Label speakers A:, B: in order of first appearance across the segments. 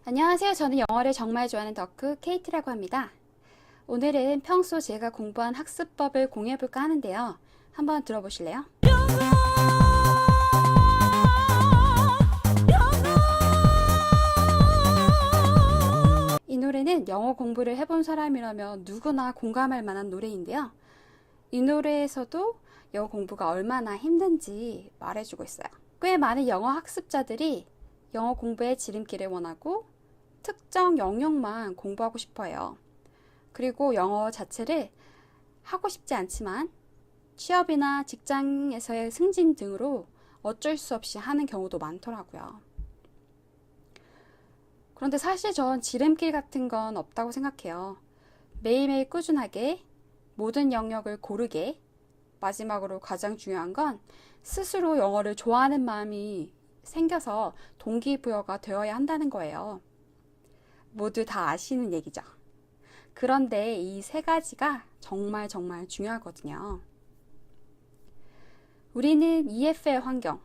A: 안녕하세요. 저는 영어를 정말 좋아하는 덕후 케이트라고 합니다. 오늘은 평소 제가 공부한 학습법을 공유해볼까 하는데요. 한번 들어보실래요? 이 노래는 영어 공부를 해본 사람이라면 누구나 공감할 만한 노래인데요. 이 노래에서도 영어 공부가 얼마나 힘든지 말해주고 있어요. 꽤 많은 영어 학습자들이 영어 공부의 지름길을 원하고 특정 영역만 공부하고 싶어 해요. 그리고 영어 자체를 하고 싶지 않지만 취업이나 직장에서의 승진 등으로 어쩔 수 없이 하는 경우도 많더라고요. 그런데 사실 전 지름길 같은 건 없다고 생각해요. 매일매일 꾸준하게 모든 영역을 고르게, 마지막으로 가장 중요한 건 스스로 영어를 좋아하는 마음이 생겨서 동기부여가 되어야 한다는 거예요. 모두 다 아시는 얘기죠. 그런데 이 세 가지가 정말 중요하거든요. 우리는 EF의 환경,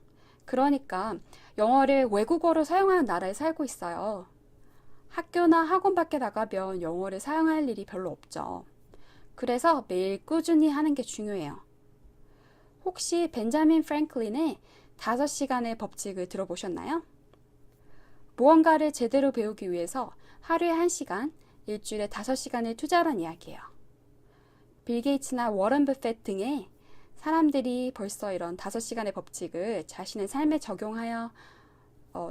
A: 그러니까 영어를 외국어로 사용하는 나라에 살고 있어요. 학교나 학원 밖에 나가면 영어를 사용할 일이 별로 없죠. 그래서 매일 꾸준히 하는 게 중요해요. 혹시 벤자민 프랭클린의 5시간의 법칙을 들어보셨나요? 무언가를 제대로 배우기 위해서 하루에 1시간, 일주일에 5시간을 투자하란 이야기예요. 빌 게이츠나 워런 버핏 등의 사람들이 벌써 이런 5시간의 법칙을 자신의 삶에 적용하여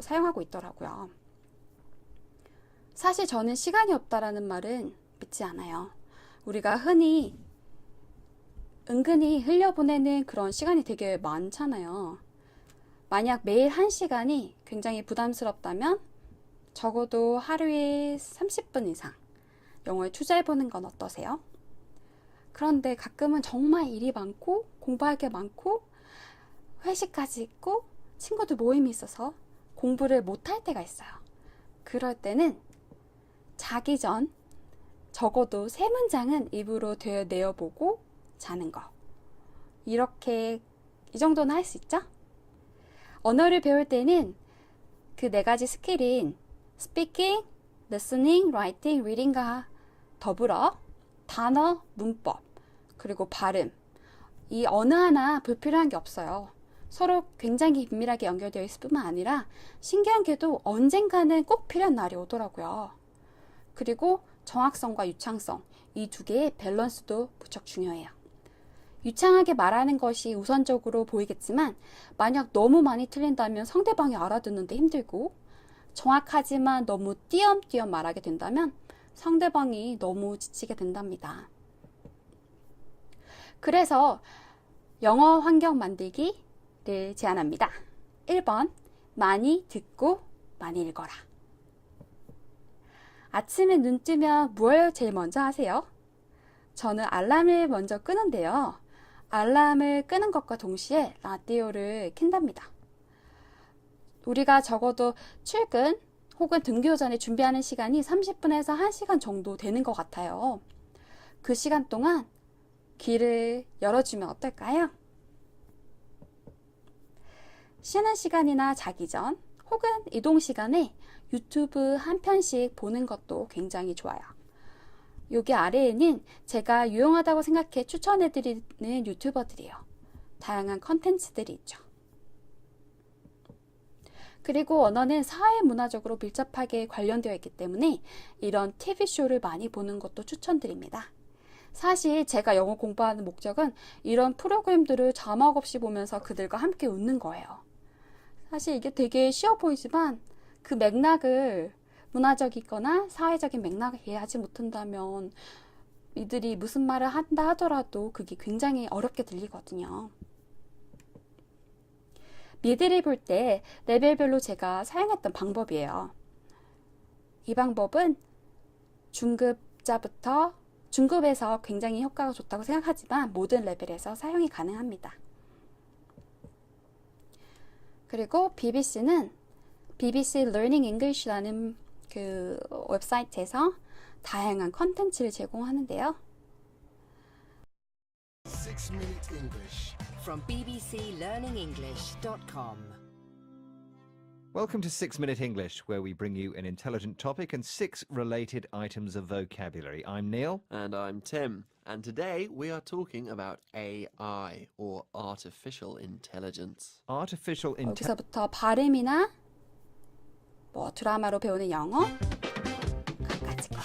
A: 사용하고 있더라고요. 사실 저는 시간이 없다라는 말은 믿지 않아요. 우리가 은근히 흘려보내는 그런 시간이 되게 많잖아요. 만약 매일 1시간이 굉장히 부담스럽다면 적어도 하루에 30분 이상 영어에 투자해보는 건 어떠세요? 그런데 가끔은 정말 일이 많고 공부할 게 많고 회식까지 있고 친구들 모임이 있어서 공부를 못할 때가 있어요. 그럴 때는 자기 전 적어도 3문장은 입으로 되어내어보고 자는 거. 이렇게 이 정도는 할 수 있죠? 언어를 배울 때는 그 4가지 스킬인 speaking, listening, writing, reading과 더불어 단어, 문법, 그리고 발음, 이 어느 하나 불필요한 게 없어요. 서로 굉장히 긴밀하게 연결되어 있을 뿐만 아니라 신기한 게도 언젠가는 꼭 필요한 날이 오더라고요. 그리고 정확성과 유창성, 이 2개의 밸런스도 무척 중요해요. 유창하게 말하는 것이 우선적으로 보이겠지만 만약 너무 많이 틀린다면 상대방이 알아듣는데 힘들고, 정확하지만 너무 띄엄띄엄 말하게 된다면 상대방이 너무 지치게 된답니다. 그래서 영어 환경 만들기를 제안합니다. 1번, 많이 듣고 많이 읽어라. 아침에 눈 뜨면 뭘 제일 먼저 하세요? 저는 알람을 먼저 끄는데요. 알람을 끄는 것과 동시에 라디오를 켠답니다. 우리가 적어도 출근 혹은 등교 전에 준비하는 시간이 30분에서 1시간 정도 되는 것 같아요. 그 시간 동안 귀를 열어주면 어떨까요? 쉬는 시간이나 자기 전 혹은 이동 시간에 유튜브 한 편씩 보는 것도 굉장히 좋아요. 여기 아래에는 제가 유용하다고 생각해 추천해드리는 유튜버들이에요. 다양한 컨텐츠들이 있죠. 그리고 언어는 사회문화적으로 밀접하게 관련되어 있기 때문에 이런 TV쇼를 많이 보는 것도 추천드립니다. 사실 제가 영어 공부하는 목적은 이런 프로그램들을 자막 없이 보면서 그들과 함께 웃는 거예요. 사실 이게 되게 쉬워 보이지만 그 맥락을 문화적이거나 사회적인 맥락을 이해하지 못한다면 이들이 무슨 말을 한다 하더라도 그게 굉장히 어렵게 들리거든요. 미드를 볼 때 레벨별로 제가 사용했던 방법이에요. 이 방법은 중급에서 굉장히 효과가 좋다고 생각하지만 모든 레벨에서 사용이 가능합니다. 그리고 BBC는 BBC Learning English라는 그 웹사이트에서 다양한 컨텐츠를 제공하는데요.
B: 6-Minute English from bbclearningenglish.com. Welcome to 6 Minute English, where we bring you an intelligent topic and 6 related items of vocabulary. I'm Neil.
C: And I'm Tim. And today we are talking about AI, or artificial intelligence.
B: Artificial intelligence.
A: 여기서부터 발음이나 뭐 드라마로 배우는 영어 갖가지 거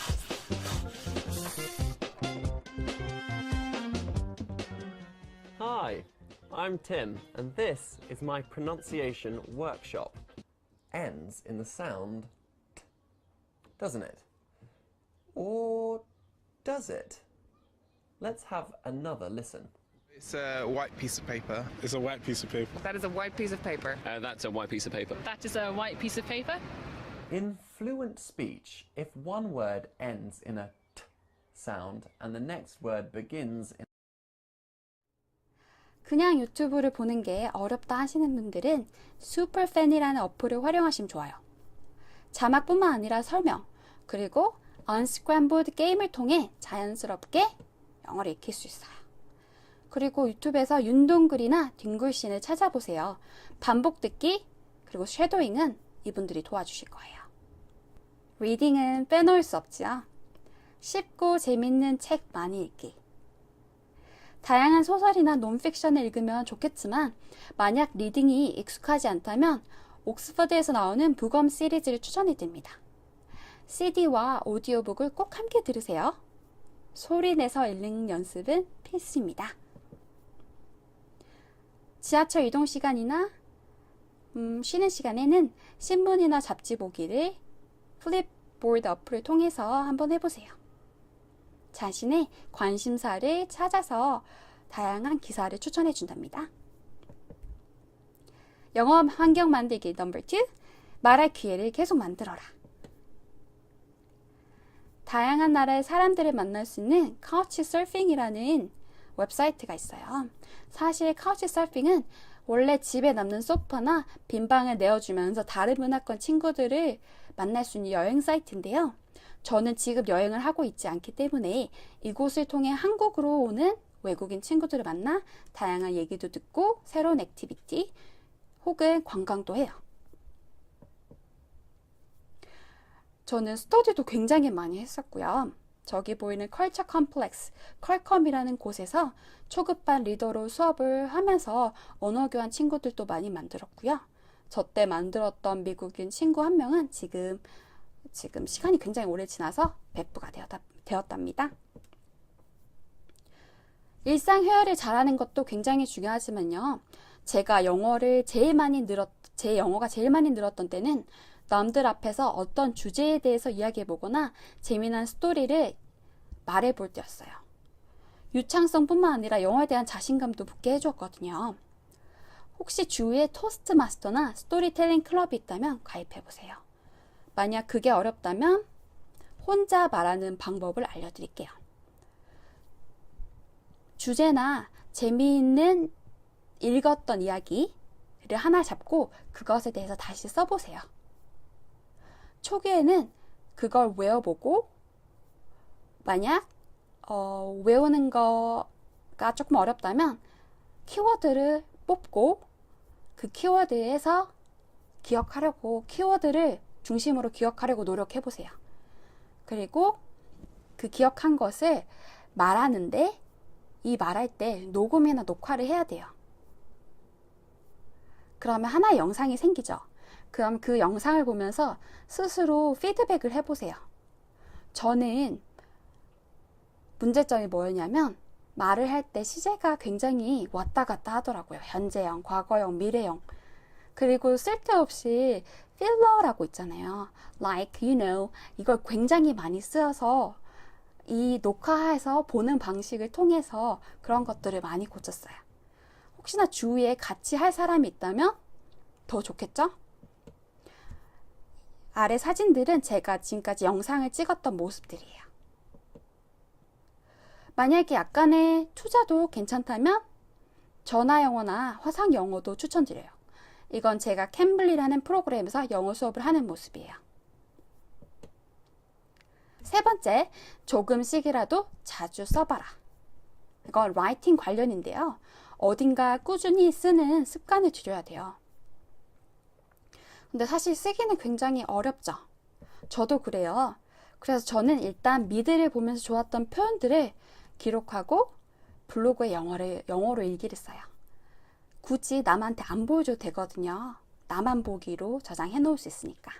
C: Hi, I'm Tim, and this is my pronunciation workshop. Ends in the sound t, doesn't it? Or does it? Let's have another listen.
D: It's a white piece of paper.
E: It's a white piece of paper.
F: That is a white piece of paper.
G: That's a white piece of paper.
F: That is a white piece of paper.
C: In fluent speech, if one word ends in a t sound and the next word begins in
A: 그냥 유튜브를 보는 게 어렵다 하시는 분들은 슈퍼팬이라는 어플을 활용하시면 좋아요. 자막뿐만 아니라 설명, 그리고 언스크램블드 게임을 통해 자연스럽게 영어를 익힐 수 있어요. 그리고 유튜브에서 윤동글이나 딩글씬을 찾아보세요. 반복 듣기, 그리고 쉐도잉은 이분들이 도와주실 거예요. 리딩은 빼놓을 수 없죠. 쉽고 재밌는 책 많이 읽기. 다양한 소설이나 논픽션을 읽으면 좋겠지만 만약 리딩이 익숙하지 않다면 옥스퍼드에서 나오는 북엄 시리즈를 추천해드립니다. CD와 오디오북을 꼭 함께 들으세요. 소리 내서 읽는 연습은 필수입니다. 지하철 이동 시간이나 쉬는 시간에는 신문이나 잡지 보기를 플립보드 어플을 통해서 한번 해보세요. 자신의 관심사를 찾아서 다양한 기사를 추천해 준답니다. 영어 환경 만들기 넘버 2, 말할 기회를 계속 만들어라. 다양한 나라의 사람들을 만날 수 있는 카우치서핑이라는 웹사이트가 있어요. 사실 카우치서핑은 원래 집에 남는 소파나 빈 방을 내어주면서 다른 문화권 친구들을 만날 수 있는 여행 사이트인데요. 저는 지금 여행을 하고 있지 않기 때문에 이곳을 통해 한국으로 오는 외국인 친구들을 만나 다양한 얘기도 듣고 새로운 액티비티 혹은 관광도 해요. 저는 스터디도 굉장히 많이 했었고요. 저기 보이는 컬처 컴플렉스, 컬컴이라는 곳에서 초급반 리더로 수업을 하면서 언어 교환 친구들도 많이 만들었고요. 저 때 만들었던 미국인 친구 한 명은 지금 시간이 굉장히 오래 지나서 베프가 되었답니다. 일상 회화를 잘하는 것도 굉장히 중요하지만요. 제가 제 영어가 제일 많이 늘었던 때는 남들 앞에서 어떤 주제에 대해서 이야기해보거나 재미난 스토리를 말해볼 때였어요. 유창성뿐만 아니라 영어에 대한 자신감도 붙게 해주었거든요. 혹시 주위에 토스트마스터나 스토리텔링 클럽이 있다면 가입해보세요. 만약 그게 어렵다면 혼자 말하는 방법을 알려드릴게요. 주제나 재미있는 읽었던 이야기를 하나 잡고 그것에 대해서 다시 써보세요. 초기에는 그걸 외워보고 만약 외우는 거가 조금 어렵다면 키워드를 뽑고 그 키워드에서 키워드를 중심으로 기억하려고 노력해보세요. 그리고 그 기억한 것을 말하는데 이 말할 때 녹음이나 녹화를 해야 돼요. 그러면 하나의 영상이 생기죠. 그럼 그 영상을 보면서 스스로 피드백을 해보세요. 저는 문제점이 뭐였냐면 말을 할 때 시제가 굉장히 왔다 갔다 하더라고요. 현재형, 과거형, 미래형. 그리고 쓸데없이 필러라고 있잖아요. Like, you know. 이걸 굉장히 많이 쓰여서 이 녹화해서 보는 방식을 통해서 그런 것들을 많이 고쳤어요. 혹시나 주위에 같이 할 사람이 있다면 더 좋겠죠? 아래 사진들은 제가 지금까지 영상을 찍었던 모습들이에요. 만약에 약간의 투자도 괜찮다면 전화 영어나 화상 영어도 추천드려요. 이건 제가 캠블리라는 프로그램에서 영어 수업을 하는 모습이에요. 세 번째, 조금씩이라도 자주 써봐라. 이건 라이팅 관련인데요. 어딘가 꾸준히 쓰는 습관을 들여야 돼요. 근데 사실 쓰기는 굉장히 어렵죠. 저도 그래요. 그래서 저는 일단 미드를 보면서 좋았던 표현들을 기록하고 블로그에 영어로 일기를 써요. 굳이 남한테 안 보여줘도 되거든요. 나만 보기로 저장해 놓을 수 있으니까.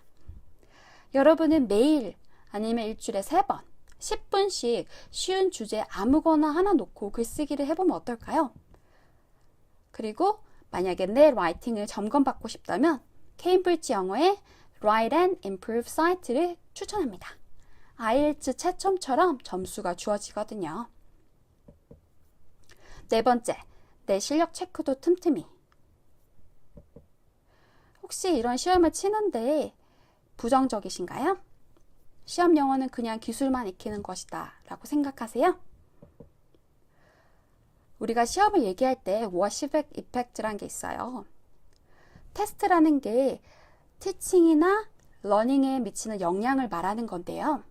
A: 여러분은 매일 아니면 일주일에 3번, 10분씩 쉬운 주제 아무거나 하나 놓고 글쓰기를 해보면 어떨까요? 그리고 만약에 내 라이팅을 점검받고 싶다면 케임브리지 영어의 Write and Improve 사이트를 추천합니다. IELTS 채점처럼 점수가 주어지거든요. 4번째, 내 실력 체크도 틈틈이. 혹시 이런 시험을 치는데 부정적이신가요? 시험 영어는 그냥 기술만 익히는 것이다 라고 생각하세요? 우리가 시험을 얘기할 때 워시백 이펙트라는 게 있어요. 테스트라는 게 티칭이나 러닝에 미치는 영향을 말하는 건데요.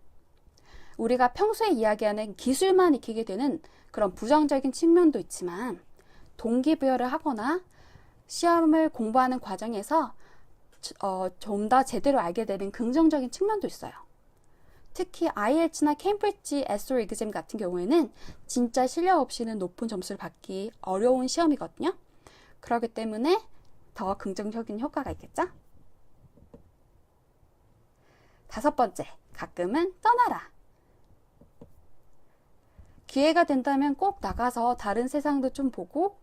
A: 우리가 평소에 이야기하는 기술만 익히게 되는 그런 부정적인 측면도 있지만 동기부여를 하거나 시험을 공부하는 과정에서 좀 더 제대로 알게 되는 긍정적인 측면도 있어요. 특히 IELTS나 케임브리지 SO exam 같은 경우에는 진짜 실력 없이는 높은 점수를 받기 어려운 시험이거든요. 그렇기 때문에 더 긍정적인 효과가 있겠죠? 5번째, 가끔은 떠나라. 기회가 된다면 꼭 나가서 다른 세상도 좀 보고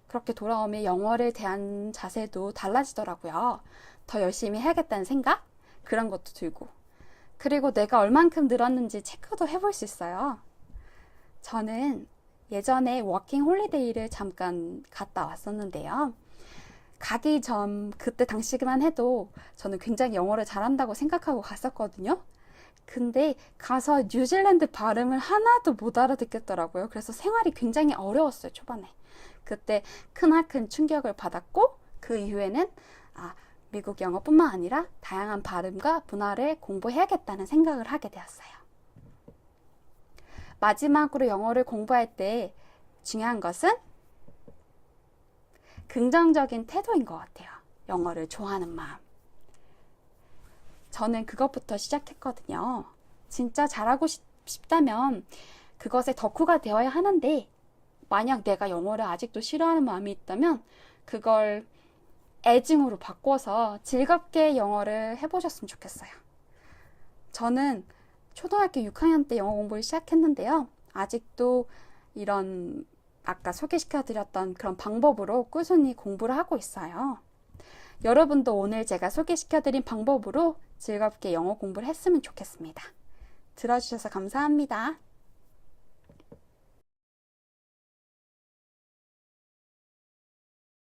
A: 그렇게 돌아오면 영어를 대한 자세도 달라지더라고요. 더 열심히 해야겠다는 생각? 그런 것도 들고. 그리고 내가 얼만큼 늘었는지 체크도 해볼 수 있어요. 저는 예전에 워킹 홀리데이를 잠깐 갔다 왔었는데요. 가기 전 그때 당시만 해도 저는 굉장히 영어를 잘한다고 생각하고 갔었거든요. 근데 가서 뉴질랜드 발음을 하나도 못 알아듣겠더라고요. 그래서 생활이 굉장히 어려웠어요, 초반에. 그때 크나큰 충격을 받았고 그 이후에는 미국 영어뿐만 아니라 다양한 발음과 문화를 공부해야겠다는 생각을 하게 되었어요. 마지막으로 영어를 공부할 때 중요한 것은 긍정적인 태도인 것 같아요. 영어를 좋아하는 마음. 저는 그것부터 시작했거든요. 진짜 잘하고 싶다면 그것에 덕후가 되어야 하는데 만약 내가 영어를 아직도 싫어하는 마음이 있다면 그걸 애증으로 바꿔서 즐겁게 영어를 해보셨으면 좋겠어요. 저는 초등학교 6학년 때 영어 공부를 시작했는데요. 아직도 이런 아까 소개시켜드렸던 그런 방법으로 꾸준히 공부를 하고 있어요. 여러분도 오늘 제가 소개시켜드린 방법으로 즐겁게 영어 공부를 했으면 좋겠습니다. 들어주셔서 감사합니다.